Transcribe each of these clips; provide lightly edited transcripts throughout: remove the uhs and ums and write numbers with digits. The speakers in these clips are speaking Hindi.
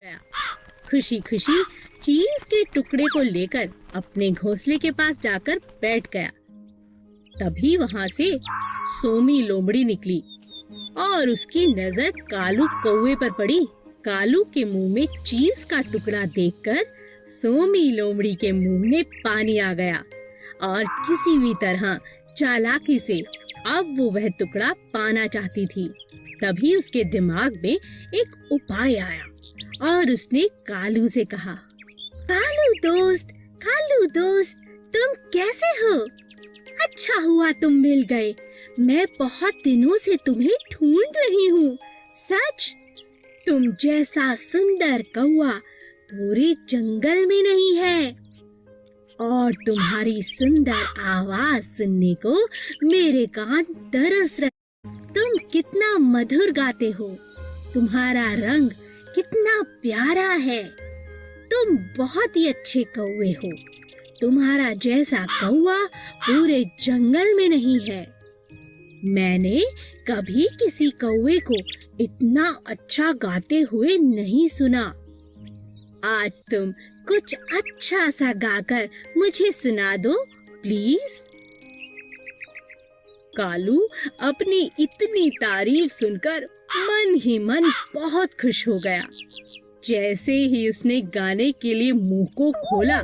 गया। खुशी खुशी चीज के टुकड़े को लेकर अपने घोंसले के पास जाकर बैठ गया। तभी वहां से सोमी लोमड़ी निकली और उसकी नजर कालू कौवे पर पड़ी। कालू के मुंह में चीज का टुकड़ा देखकर सोमी लोमड़ी के मुंह में पानी आ गया और किसी भी तरह चालाकी से अब वो वह टुकड़ा पाना चाहती थी। तभी उसके दिमाग में एक उपाय आया और उसने कालू से कहा, कालू दोस्त, तुम कैसे हो? अच्छा हुआ तुम मिल गए। मैं बहुत दिनों से तुम्हें ढूंढ रही हूँ। सच, तुम जैसा सुंदर कौवा पूरे जंगल में नहीं है और तुम्हारी सुंदर आवाज सुनने को मेरे कान तरस रहे। तुम कितना मधुर गाते हो, तुम्हारा रंग कितना प्यारा है। तुम बहुत ही अच्छे कौवे हो। तुम्हारा जैसा कौवा पूरे जंगल में नहीं है। मैंने कभी किसी कौवे को इतना अच्छा गाते हुए नहीं सुना। आज तुम कुछ अच्छा सा गाकर मुझे सुना दो प्लीज। कालू अपनी इतनी तारीफ सुनकर मन ही मन बहुत खुश हो गया। जैसे ही उसने गाने के लिए मुंह को खोला,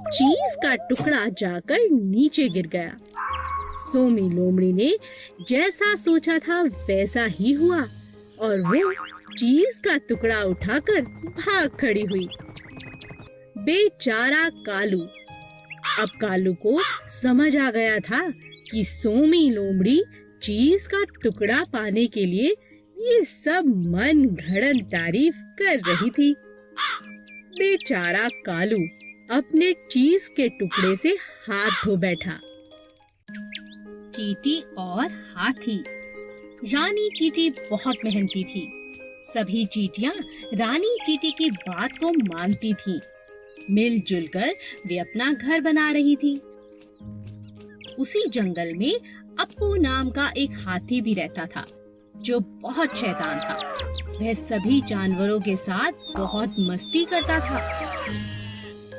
चीज का टुकड़ा जाकर नीचे गिर गया। सोमी लोमड़ी ने जैसा सोचा था वैसा ही हुआ और वो चीज का टुकड़ा उठाकर भाग खड़ी हुई। बेचारा कालू। अब कालू को समझ आ गया था कि सोमी लोमड़ी चीज का टुकड़ा पाने के लिए ये सब मन घड़न तारीफ कर रही थी। बेचारा कालू अपने चीज के टुकड़े से हाथ धो बैठा। चींटी और हाथी। रानी चींटी बहुत मेहनती थी। सभी चींटियां रानी चींटी की बात को मानती थीं। मिलजुल कर वे अपना घर बना रही थी। उसी जंगल में अप्पू नाम का एक हाथी भी रहता था जो बहुत शैतान था। वह सभी जानवरों के साथ बहुत मस्ती करता था।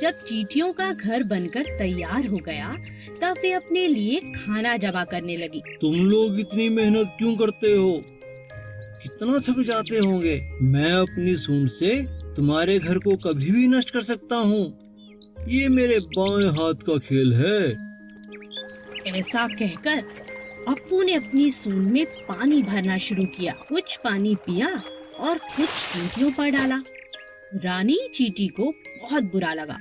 जब चींटियों का घर बनकर तैयार हो गया तब वे अपने लिए खाना जमा करने लगी। तुम लोग इतनी मेहनत क्यों करते हो? कितना थक जाते होंगे। मैं अपनी सूंड से तुम्हारे घर को कभी भी नष्ट कर सकता हूँ। ये मेरे बाएं हाथ का खेल है। ऐसा कहकर अप्पू ने अपनी सूंड में पानी भरना शुरू किया। कुछ पानी पिया और कुछ चींटियों पर डाला। रानी चींटी को बहुत बुरा लगा।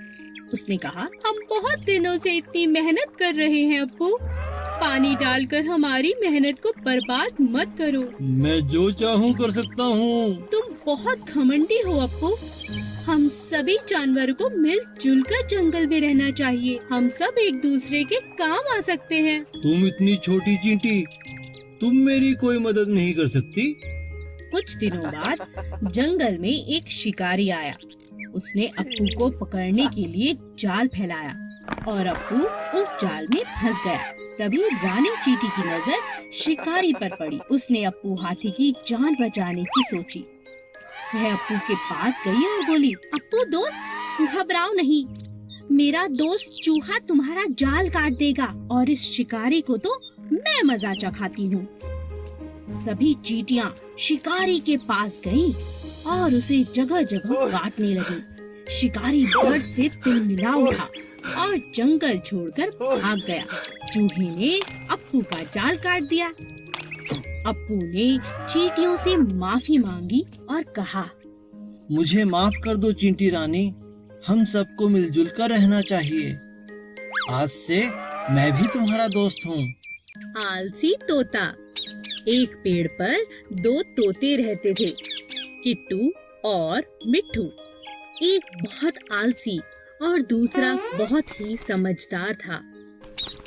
उसने कहा, हम बहुत दिनों से इतनी मेहनत कर रहे हैं अप्पू, पानी डालकर हमारी मेहनत को बर्बाद मत करो। मैं जो चाहूँ कर सकता हूँ। तुम बहुत घमंडी हो अप्पू। हम सभी जानवरों को मिलजुल कर जंगल में रहना चाहिए। हम सब एक दूसरे के काम आ सकते हैं। तुम इतनी छोटी चींटी, तुम मेरी कोई मदद नहीं कर सकती। कुछ दिनों बाद जंगल में एक शिकारी आया। उसने अप्पू को पकड़ने के लिए जाल फैलाया और अप्पू उस जाल में फंस गया। तभी रानी चींटी की नजर शिकारी पर पड़ी। उसने अप्पू हाथी की जान बचाने की सोची। वह अप्पू के पास गई और बोली, अप्पू दोस्त, घबराओ नहीं। मेरा दोस्त चूहा तुम्हारा जाल काट देगा और इस शिकारी को तो मैं मजा चखाती हूँ। सभी चींटियां शिकारी के पास गईं और उसे जगह जगह काटने लगी। शिकारी दर्द से तिलमिला उठा और जंगल छोड़कर भाग गया। चूहे ने अप्पू का जाल काट दिया। अप्पू ने चींटियों से माफी मांगी और कहा, मुझे माफ कर दो चींटी रानी, हम सबको मिलजुल कर रहना चाहिए। आज से मैं भी तुम्हारा दोस्त हूँ। आलसी तोता। एक पेड़ पर दो तोते रहते थे, किट्टू और मिट्ठू। एक बहुत आलसी और दूसरा बहुत ही समझदार था।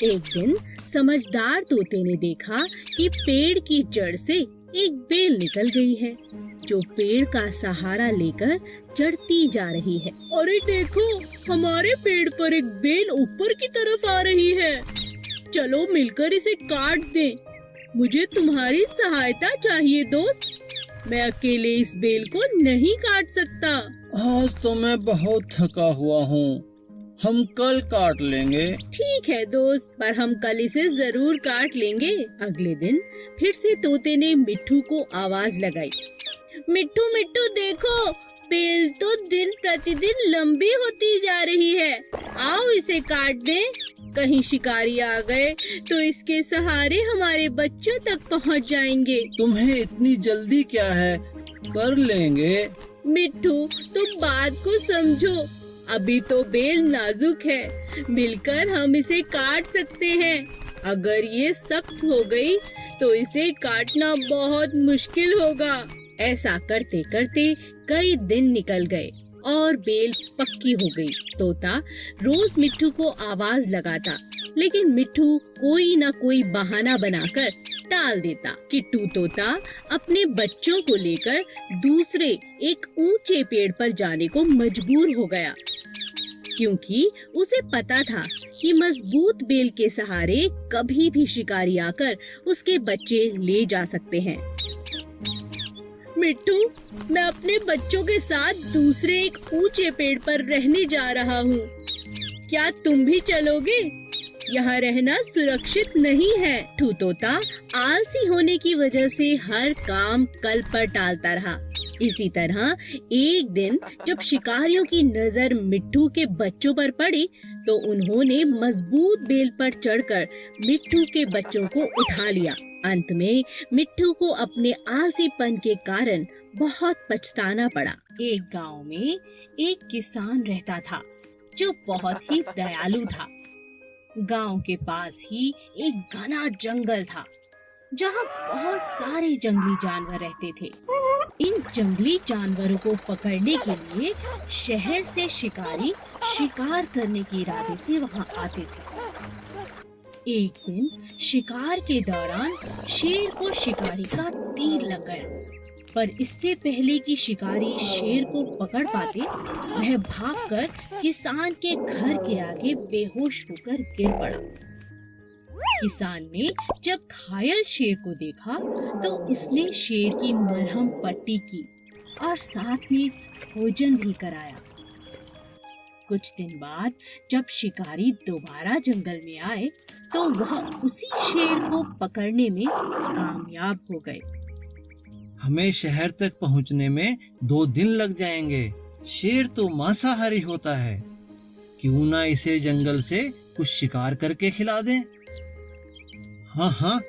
एक दिन समझदार तोते ने देखा कि पेड़ की जड़ से एक बेल निकल गई है जो पेड़ का सहारा लेकर चढ़ती जा रही है। अरे देखो, हमारे पेड़ पर एक बेल ऊपर की तरफ आ रही है। चलो मिलकर इसे काट दें। मुझे तुम्हारी सहायता चाहिए दोस्त। मैं अकेले इस बेल को नहीं काट सकता। आज तो मैं बहुत थका हुआ हूँ, हम कल काट लेंगे। ठीक है दोस्त, पर हम कल इसे जरूर काट लेंगे। अगले दिन फिर से तोते ने मिट्ठू को आवाज लगाई। मिट्ठू मिट्ठू देखो, बेल तो दिन प्रतिदिन लंबी होती जा रही है। आओ इसे काट दें। कहीं शिकारी आ गए तो इसके सहारे हमारे बच्चों तक पहुंच जाएंगे। तुम्हें इतनी जल्दी क्या है, कर लेंगे। मिट्ठू तुम बात को समझो, अभी तो बेल नाजुक है, मिलकर हम इसे काट सकते हैं। अगर ये सख्त हो गई तो इसे काटना बहुत मुश्किल होगा। ऐसा करते करते कई दिन निकल गए और बेल पक्की हो गई। तोता रोज मिट्ठू को आवाज लगाता, लेकिन मिट्ठू कोई ना कोई बहाना बनाकर टाल देता। किट्टू तोता अपने बच्चों को लेकर दूसरे एक ऊंचे पेड़ पर जाने को मजबूर हो गया, क्योंकि उसे पता था कि मजबूत बेल के सहारे कभी भी शिकारी आकर उसके बच्चे ले जा सकते हैं। मिट्टू, मैं अपने बच्चों के साथ दूसरे एक ऊंचे पेड़ पर रहने जा रहा हूँ। क्या तुम भी चलोगे? यहाँ रहना सुरक्षित नहीं है। मिट्ठू तोता आलसी होने की वजह से हर काम कल पर टालता रहा। इसी तरह एक दिन जब शिकारियों की नजर मिट्ठू के बच्चों पर पड़ी तो उन्होंने मजबूत बेल पर चढ़कर मिट्ठू के बच्चों को उठा लिया। अंत में मिट्ठू को अपने आलसीपन के कारण बहुत पछताना पड़ा। एक गांव में एक किसान रहता था जो बहुत ही दयालु था। गांव के पास ही एक घना जंगल था जहां बहुत सारे जंगली जानवर रहते थे। इन जंगली जानवरों को पकड़ने के लिए शहर से शिकारी शिकार करने के इरादे से वहां आते थे। एक दिन शिकार के दौरान शेर को शिकारी का तीर लग गया, पर इससे पहले कि शिकारी शेर को पकड़ पाते, वह भागकर किसान के घर के आगे बेहोश होकर गिर पड़ा। किसान ने जब घायल शेर को देखा तो उसने शेर की मरहम पट्टी की और साथ में भोजन भी कराया। कुछ दिन बाद जब शिकारी दोबारा जंगल में आए तो वह उसी शेर को पकड़ने में कामयाब हो गए। हमें शहर तक पहुंचने में 2 दिन लग जाएंगे। शेर तो मांसाहारी होता है, क्यों ना इसे जंगल से कुछ शिकार करके खिला दें। हाँ हाँ,